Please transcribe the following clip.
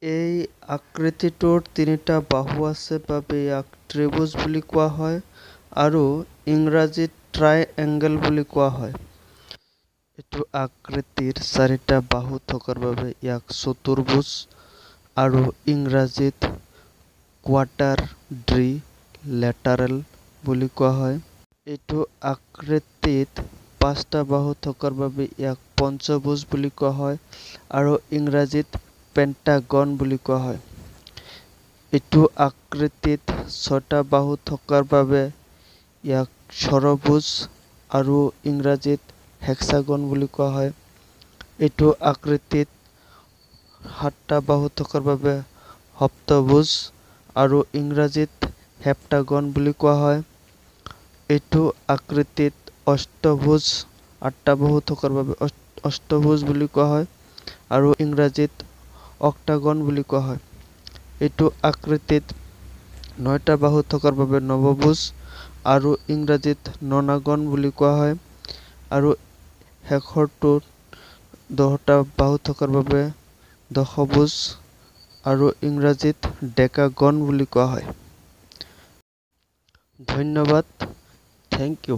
এই আকৃতিটোৰ তিনিটা বাহু আছে বাবে ইয়াক ত্ৰিভুজ বুলি কোৱা হয় আৰু ইংৰাজীত ট্ৰাইএঙ্গেল বুলি কোৱা হয়। এইটো আকৃতিৰ চাৰিটা বাহু থকাৰ বাবে ইয়াক চতুৰ্ভুজ আৰু ইংৰাজীত কোৱাড্ৰিলেটাৰেল বুলি কোৱা হয়। এইটো আকৃতিত পাঁচটা বাহু থকাৰ বাবে ইয়াক পঞ্চভুজ বুলি কোৱা হয় আৰু ইংৰাজীত পেণ্টাগন বুলি কোৱা হয়। এইটো আকৃতিত ছয়টা বাহু থকাৰ বাবে ইয়াক ষড়ভুজ আৰু ইংৰাজীত হেক্সাগন বুলি কোৱা হয়। এইটো আকৃতিত সাতটা বাহু থকাৰ বাবে সপ্তভুজ আৰু ইংৰাজীত হেপ্টাগন বুলি কোৱা হয়। এইটো আকৃতিত অষ্টভুজ আঠটা বাহু থকাৰ বাবে অষ্টভুজ বুলি কোৱা হয় আৰু ইংৰাজীত অক্টাগন বুলি কোৱা হয়। এইটো আকৃতিত নয়টা বাহু থকাৰ বাবে নৱভুজ আৰু ইংৰাজীত ননাগন বুলি কোৱা হয় আৰু শেষৰটোত 10টা বাহু থকাৰ বাবে দশভুজ আৰু ইংৰাজীত ডেকাগন বুলি কোৱা হয়। ধন্যবাদ। Thank U.